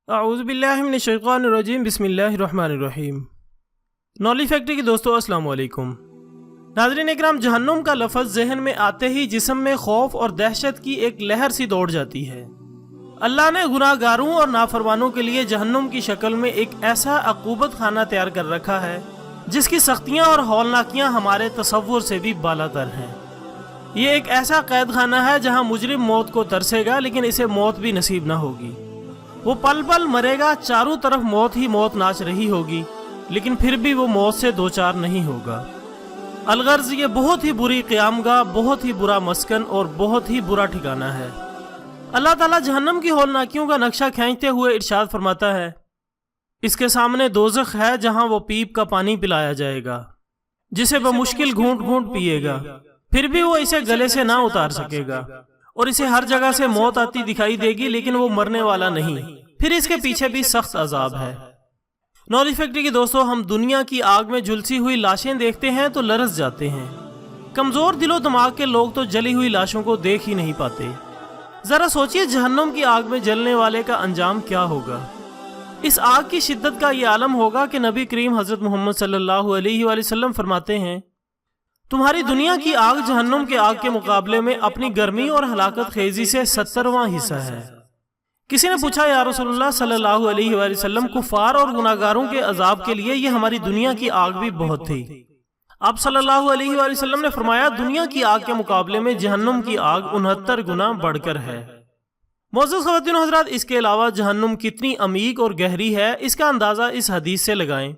اعوذ باللہ من الشیطان الرجیم، بسم اللہ الرحمن الرحیم۔ نالج فیکٹری کے دوستو السلام علیکم۔ ناظرین اکرام، جہنم کا لفظ ذہن میں آتے ہی جسم میں خوف اور دہشت کی ایک لہر سی دوڑ جاتی ہے۔ اللہ نے گناہ گاروں اور نافرمانوں کے لیے جہنم کی شکل میں ایک ایسا عقوبت خانہ تیار کر رکھا ہے جس کی سختیاں اور ہولناکیاں ہمارے تصور سے بھی بالا تر ہیں۔ یہ ایک ایسا قید خانہ ہے جہاں مجرم موت کو ترسے گا لیکن اسے موت بھی نصیب نہ ہوگی۔ وہ پل پل مرے گا، چاروں طرف موت ہی موت ناچ رہی ہوگی، لیکن پھر بھی وہ موت سے دوچار نہیں ہوگا۔ الغرض یہ بہت ہی بری قیامگاہ، بہت ہی برا مسکن اور بہت ہی برا ٹھکانہ ہے۔ اللہ تعالیٰ جہنم کی ہولناکیوں کا نقشہ کھینچتے ہوئے ارشاد فرماتا ہے، اس کے سامنے دوزخ ہے جہاں وہ پیپ کا پانی پلایا جائے گا جسے وہ مشکل گھونٹ گھونٹ پیے گا، پھر بھی وہ اسے گلے سے نہ اتار سکے گا، اور اسے ہر جگہ سے موت آتی دکھائی دے گی لیکن وہ مرنے والا نہیں، پھر اس کے پیچھے بھی سخت عذاب ہے۔ نالج فیکٹری کے دوستو، ہم دنیا کی آگ میں جھلسی ہوئی لاشیں دیکھتے ہیں تو لرز جاتے ہیں۔ کمزور دل و دماغ کے لوگ تو جلی ہوئی لاشوں کو دیکھ ہی نہیں پاتے۔ ذرا سوچئے جہنم کی آگ میں جلنے والے کا انجام کیا ہوگا۔ اس آگ کی شدت کا یہ عالم ہوگا کہ نبی کریم حضرت محمد صلی اللہ علیہ وآلہ وسلم فرماتے ہیں، تمہاری دنیا کی آگ جہنم کے آگ کے مقابلے میں اپنی گرمی اور ہلاکت خیزی سے 70واں حصہ ہے۔ کسی نے پوچھا، یا رسول اللہ صلی اللہ علیہ وآلہ وسلم، کفار اور گناہگاروں کے عذاب کے لیے یہ ہماری دنیا کی آگ بھی بہت تھی۔ آپ صلی اللہ علیہ وآلہ وسلم نے فرمایا، دنیا کی آگ کے مقابلے میں جہنم کی آگ 69 گنا بڑھ کر ہے۔ معزز خواتین و حضرات، اس کے علاوہ جہنم کتنی عمیق اور گہری ہے اس کا اندازہ اس حدیث سے لگائیں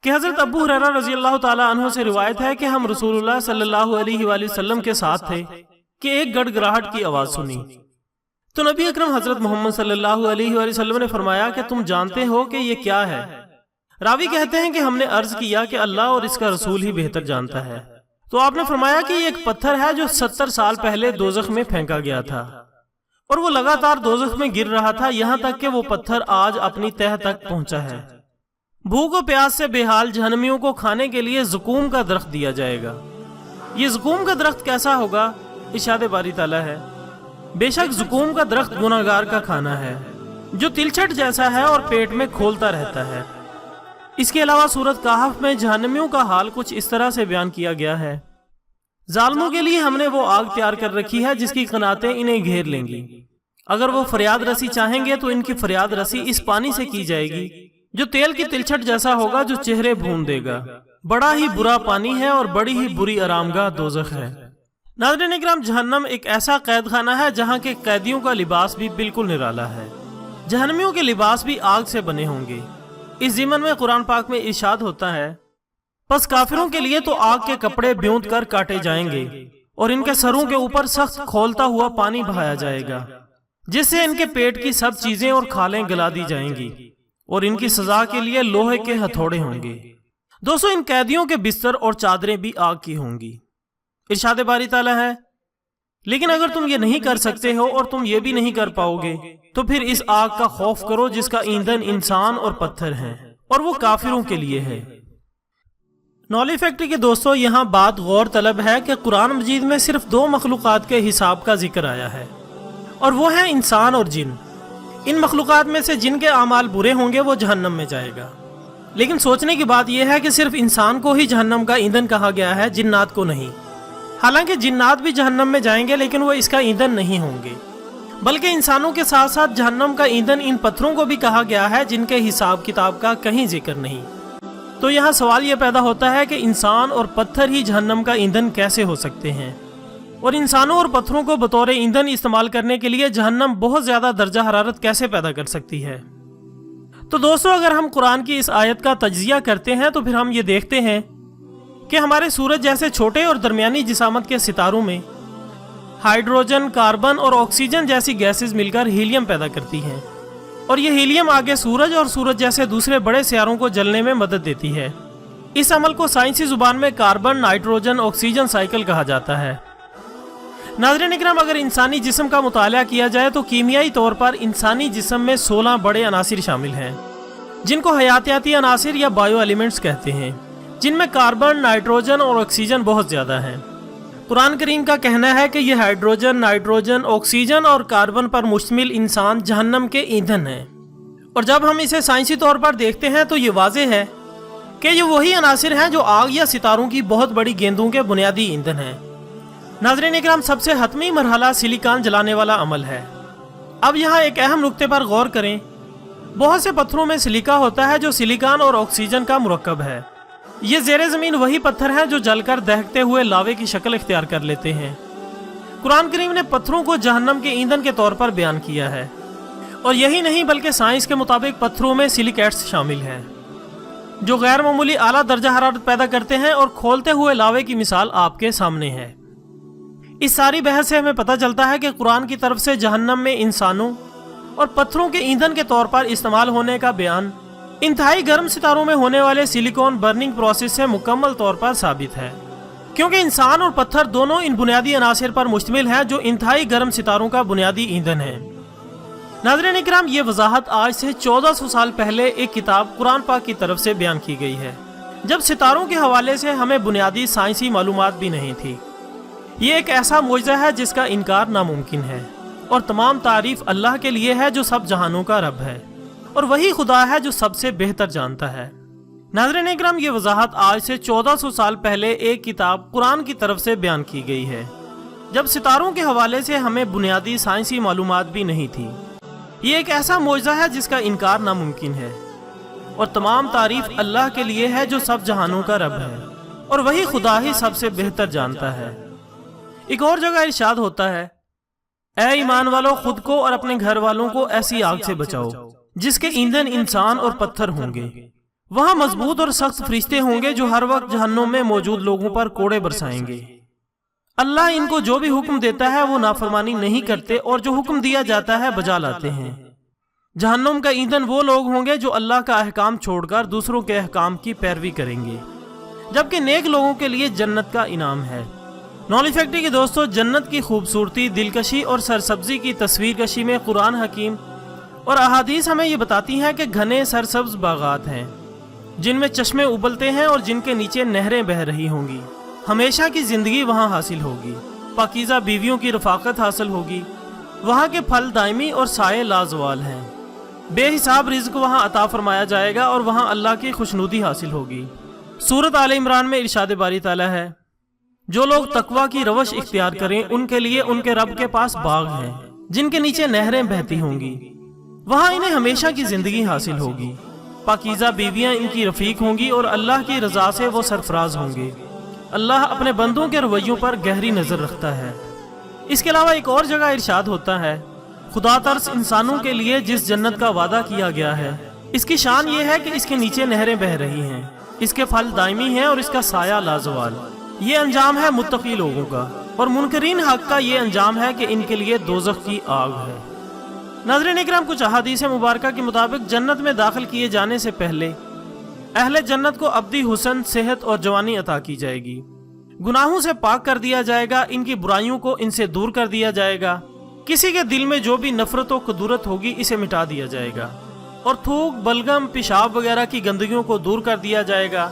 کہ حضرت ابو ہریرہ رضی اللہ تعالیٰ عنہ سے روایت ہے کہ ہم رسول اللہ صلی اللہ علیہ وآلہ وسلم کے ساتھ تھے کہ ایک گڑ گڑاہٹ کی آواز سنی، تو نبی اکرم حضرت محمد صلی اللہ علیہ وآلہ وسلم نے فرمایا کہ تم جانتے ہو کہ یہ کیا ہے؟ راوی کہتے ہیں کہ ہم نے عرض کیا کہ اللہ اور اس کا رسول ہی بہتر جانتا ہے۔ تو آپ نے فرمایا کہ یہ ایک پتھر ہے جو 70 سال پہلے دوزخ میں پھینکا گیا تھا، اور وہ لگاتار دوزخ میں گر رہا تھا یہاں تک کہ وہ پتھر آج اپنی تہہ تک پہنچا ہے۔ بھوک و پیاس سے بے حال جہنمیوں کو کھانے کے لیے زقوم کا درخت دیا جائے گا۔ یہ زقوم کا درخت کیسا ہوگا؟ ارشاد باری تعالیٰ ہے، بے شک زقوم کا درخت گناہگار کا کھانا ہے جو تلچھٹ جیسا ہے اور پیٹ میں کھولتا رہتا ہے۔ اس کے علاوہ سورۃ کہف میں جہنمیوں کا حال کچھ اس طرح سے بیان کیا گیا ہے، ظالموں کے لیے ہم نے وہ آگ تیار کر رکھی ہے جس کی قناتیں انہیں گھیر لیں گی۔ اگر وہ فریاد رسی چاہیں گے تو ان کی فریاد رسی اس پانی سے کی جائے گی جو تیل کی تلچھٹ جیسا ہوگا جو چہرے بھون دے گا۔ بڑا ہی برا پانی ہے اور بڑی ہی بری آرامگاہ دوزخ ہے۔ ناظرین اکرام، جہنم ایک ایسا قید خانہ ہے جہاں کے قیدیوں کا لباس بھی بالکل نرالا ہے۔ جہنمیوں کے لباس بھی آگ سے بنے ہوں گے۔ اس ضمن میں قرآن پاک میں ارشاد ہوتا ہے، پس کافروں کے لیے تو آگ کے کپڑے بیونت کر کاٹے جائیں گے اور ان کے سروں کے اوپر سخت کھولتا ہوا پانی بہایا جائے گا جس سے ان کے پیٹ کی سب چیزیں اور کھالیں گلا دی جائیں گی، اور ان کی سزا کے لیے لوہے کے ہتھوڑے ہوں گے۔ دوستو، ان قیدیوں کے بستر اور چادریں بھی آگ کی ہوں گی۔ ارشاد باری تعالیٰ ہے، لیکن اگر تم یہ نہیں کر سکتے ہو اور تم یہ بھی نہیں کر پاؤ گے تو پھر اس آگ کا خوف کرو جس کا ایندھن انسان اور پتھر ہیں، اور وہ کافروں کے لیے ہے۔ نالج فیکٹری کے دوستو، یہاں بات غور طلب ہے کہ قرآن مجید میں صرف 2 مخلوقات کے حساب کا ذکر آیا ہے، اور وہ ہیں انسان اور جن۔ ان مخلوقات میں سے جن کے اعمال برے ہوں گے وہ جہنم میں جائے گا، لیکن سوچنے کی بات یہ ہے کہ صرف انسان کو ہی جہنم کا ایندھن کہا گیا ہے، جنات کو نہیں۔ حالانکہ جنات بھی جہنم میں جائیں گے لیکن وہ اس کا ایندھن نہیں ہوں گے، بلکہ انسانوں کے ساتھ ساتھ جہنم کا ایندھن ان پتھروں کو بھی کہا گیا ہے جن کے حساب کتاب کا کہیں ذکر نہیں۔ تو یہاں سوال یہ پیدا ہوتا ہے کہ انسان اور پتھر ہی جہنم کا ایندھن کیسے ہو سکتے ہیں، اور انسانوں اور پتھروں کو بطور ایندھن استعمال کرنے کے لیے جہنم بہت زیادہ درجہ حرارت کیسے پیدا کر سکتی ہے؟ تو دوستو، اگر ہم قرآن کی اس آیت کا تجزیہ کرتے ہیں تو پھر ہم یہ دیکھتے ہیں کہ ہمارے سورج جیسے چھوٹے اور درمیانی جسامت کے ستاروں میں ہائیڈروجن، کاربن اور آکسیجن جیسی گیسز مل کر ہیلیم پیدا کرتی ہیں، اور یہ ہیلیم آگے سورج اور سورج جیسے دوسرے بڑے سیاروں کو جلنے میں مدد دیتی ہے۔ اس عمل کو سائنسی زبان میں کاربن نائٹروجن آکسیجن سائیکل کہا جاتا ہے۔ ناظرین اکرام، اگر انسانی جسم کا مطالعہ کیا جائے تو کیمیائی طور پر انسانی جسم میں 16 بڑے عناصر شامل ہیں جن کو حیاتیاتی عناصر یا بائیو ایلیمنٹس کہتے ہیں، جن میں کاربن، نائٹروجن اور آکسیجن بہت زیادہ ہیں۔ قرآن کریم کا کہنا ہے کہ یہ ہائیڈروجن، نائٹروجن، آکسیجن اور کاربن پر مشتمل انسان جہنم کے ایندھن ہیں، اور جب ہم اسے سائنسی طور پر دیکھتے ہیں تو یہ واضح ہے کہ یہ وہی عناصر ہیں جو آگ یا ستاروں کی بہت بڑی گیندوں کے بنیادی ایندھن ہیں۔ ناظرین اکرام، سب سے حتمی مرحلہ سلیکان جلانے والا عمل ہے۔ اب یہاں ایک اہم نقطے پر غور کریں۔ بہت سے پتھروں میں سلیکا ہوتا ہے جو سلیکان اور آکسیجن کا مرکب ہے۔ یہ زیر زمین وہی پتھر ہیں جو جل کر دہکتے ہوئے لاوے کی شکل اختیار کر لیتے ہیں۔ قرآن کریم نے پتھروں کو جہنم کے ایندھن کے طور پر بیان کیا ہے، اور یہی نہیں بلکہ سائنس کے مطابق پتھروں میں سلیکیٹس شامل ہیں جو غیر معمولی اعلیٰ درجہ حرارت پیدا کرتے ہیں، اور کھولتے ہوئے لاوے کی مثال آپ کے سامنے ہے۔ اس ساری بحث سے ہمیں پتہ چلتا ہے کہ قرآن کی طرف سے جہنم میں انسانوں اور پتھروں کے ایندھن کے طور پر استعمال ہونے کا بیان انتہائی گرم ستاروں میں ہونے والے سلیکون برننگ پروسیس سے مکمل طور پر ثابت ہے، کیونکہ انسان اور پتھر دونوں ان بنیادی عناصر پر مشتمل ہیں جو انتہائی گرم ستاروں کا بنیادی ایندھن ہے۔ ناظرین اکرام، یہ وضاحت آج سے 1400 سال پہلے ایک کتاب قرآن پاک کی طرف سے بیان کی گئی ہے، جب ستاروں کے حوالے سے ہمیں بنیادی سائنسی معلومات بھی نہیں تھی۔ یہ ایک ایسا معجزہ ہے جس کا انکار ناممکن ہے، اور تمام تعریف اللہ کے لیے ہے جو سب جہانوں کا رب ہے، اور وہی خدا ہے جو سب سے بہتر جانتا ہے۔ ناظرین اکرام، یہ وضاحت آج سے 1400 سال پہلے ایک کتاب قرآن کی طرف سے بیان کی گئی ہے، جب ستاروں کے حوالے سے ہمیں بنیادی سائنسی معلومات بھی نہیں تھی۔ یہ ایک ایسا معجزہ ہے جس کا انکار ناممکن ہے، اور تمام تعریف اللہ کے لیے ہے جو سب جہانوں کا رب ہے، اور وہی خدا ہی سب سے بہتر جانتا ہے۔ ایک اور جگہ ارشاد ہوتا ہے، اے ایمان والو، خود کو اور اپنے گھر والوں کو ایسی آگ سے بچاؤ جس کے ایندھن انسان اور پتھر ہوں گے۔ وہاں مضبوط اور سخت فرشتے ہوں گے جو ہر وقت جہنم میں موجود لوگوں پر کوڑے برسائیں گے۔ اللہ ان کو جو بھی حکم دیتا ہے وہ نافرمانی نہیں کرتے، اور جو حکم دیا جاتا ہے بجا لاتے ہیں۔ جہنم کا ایندھن وہ لوگ ہوں گے جو اللہ کا احکام چھوڑ کر دوسروں کے احکام کی پیروی کریں گے، جبکہ نیک لوگوں کے لیے جنت کا انعام ہے۔ نالج فیکٹری کے دوستو، جنت کی خوبصورتی، دلکشی اور سرسبزی کی تصویر کشی میں قرآن حکیم اور احادیث ہمیں یہ بتاتی ہیں کہ گھنے سرسبز باغات ہیں جن میں چشمے ابلتے ہیں اور جن کے نیچے نہریں بہہ رہی ہوں گی۔ ہمیشہ کی زندگی وہاں حاصل ہوگی، پاکیزہ بیویوں کی رفاقت حاصل ہوگی، وہاں کے پھل دائمی اور سائے لازوال ہیں، بے حساب رزق وہاں عطا فرمایا جائے گا، اور وہاں اللہ کی خوشنودی حاصل ہوگی۔ سورۃ آل عمران میں ارشاد باری تعالیٰ ہے، جو لوگ تقویٰ کی روش اختیار کریں ان کے لیے ان کے رب کے پاس باغ ہیں جن کے نیچے نہریں بہتی ہوں گی، وہاں انہیں ہمیشہ کی زندگی حاصل ہوگی، پاکیزہ بیویاں ان کی رفیق ہوں گی، اور اللہ کی رضا سے وہ سرفراز ہوں گے۔ اللہ اپنے بندوں کے رویوں پر گہری نظر رکھتا ہے۔ اس کے علاوہ ایک اور جگہ ارشاد ہوتا ہے، خدا ترس انسانوں کے لیے جس جنت کا وعدہ کیا گیا ہے، اس کی شان یہ ہے کہ اس کے نیچے نہریں بہہ رہی ہیں، اس کے پھل دائمی ہیں اور اس کا سایہ لازوال۔ یہ انجام ہے متقی لوگوں کا، اور منکرین حق کا یہ انجام ہے کہ ان کے لیے دوزخ کی آگ ہے۔ ناظرین اکرام، کچھ احادیث مبارکہ کے مطابق جنت میں داخل کیے جانے سے پہلے اہل جنت کو ابدی حسن، صحت اور جوانی عطا کی جائے گی، گناہوں سے پاک کر دیا جائے گا، ان کی برائیوں کو ان سے دور کر دیا جائے گا، کسی کے دل میں جو بھی نفرت و کدورت ہوگی اسے مٹا دیا جائے گا، اور تھوک، بلغم، پیشاب وغیرہ کی گندگیوں کو دور کر دیا جائے گا،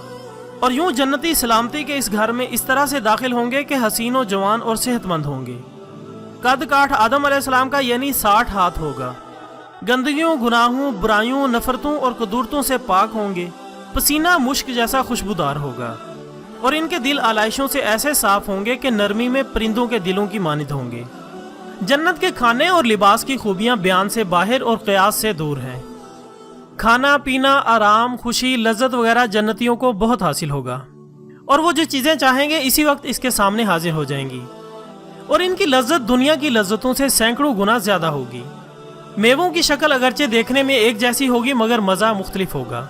اور یوں جنتی سلامتی کے اس گھر میں اس طرح سے داخل ہوں گے کہ حسین و جوان اور صحت مند ہوں گے۔ قد کاٹھ آدم علیہ السلام کا یعنی 60 ہاتھ ہوگا، گندگیوں، گناہوں، برائیوں، نفرتوں اور کدورتوں سے پاک ہوں گے، پسینہ مشک جیسا خوشبودار ہوگا، اور ان کے دل آلائشوں سے ایسے صاف ہوں گے کہ نرمی میں پرندوں کے دلوں کی مانند ہوں گے۔ جنت کے کھانے اور لباس کی خوبیاں بیان سے باہر اور قیاس سے دور ہیں۔ کھانا پینا، آرام، خوشی، لذت وغیرہ جنتیوں کو بہت حاصل ہوگا، اور وہ جو چیزیں چاہیں گے اسی وقت اس کے سامنے حاضر ہو جائیں گی، اور ان کی لذت دنیا کی لذتوں سے سینکڑوں گنا زیادہ ہوگی۔ میووں کی شکل اگرچہ دیکھنے میں ایک جیسی ہوگی مگر مزہ مختلف ہوگا۔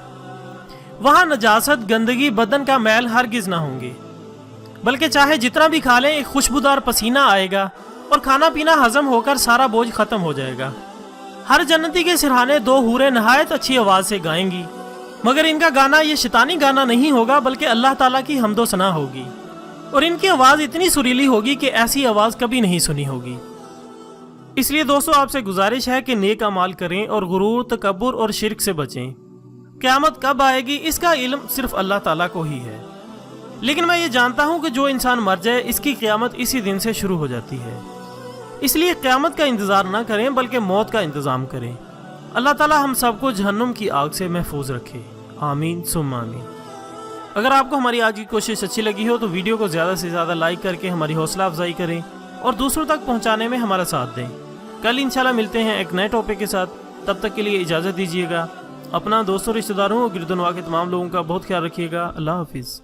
وہاں نجاست، گندگی، بدن کا میل ہرگز نہ ہوں گے، بلکہ چاہے جتنا بھی کھا لیں ایک خوشبودار پسینہ آئے گا، اور کھانا پینا ہضم ہو کر سارا بوجھ ختم ہو جائے گا۔ ہر جنتی کے سرہانے 2 حوریں نہایت اچھی آواز سے گائیں گی، مگر ان کا گانا یہ شیطانی گانا نہیں ہوگا بلکہ اللہ تعالیٰ کی حمد و ثنا ہوگی، اور ان کی آواز اتنی سریلی ہوگی کہ ایسی آواز کبھی نہیں سنی ہوگی۔ اس لیے دوستو، آپ سے گزارش ہے کہ نیک اعمال کریں اور غرور، تکبر اور شرک سے بچیں۔ قیامت کب آئے گی اس کا علم صرف اللہ تعالیٰ کو ہی ہے، لیکن میں یہ جانتا ہوں کہ جو انسان مر جائے اس کی قیامت اسی دن سے شروع ہو جاتی ہے۔ اس لیے قیامت کا انتظار نہ کریں بلکہ موت کا انتظام کریں۔ اللہ تعالی ہم سب کو جہنم کی آگ سے محفوظ رکھے، آمین ثم آمین۔ اگر آپ کو ہماری آج کی کوشش اچھی لگی ہو تو ویڈیو کو زیادہ سے زیادہ لائک کر کے ہماری حوصلہ افزائی کریں اور دوسروں تک پہنچانے میں ہمارا ساتھ دیں۔ کل انشاءاللہ ملتے ہیں ایک نئے ٹاپک کے ساتھ، تب تک کے لیے اجازت دیجیے گا۔ اپنا دوستوں، رشتہ داروں اور گرد و نواح کے تمام لوگوں کا بہت خیال رکھیے گا۔ اللہ حافظ۔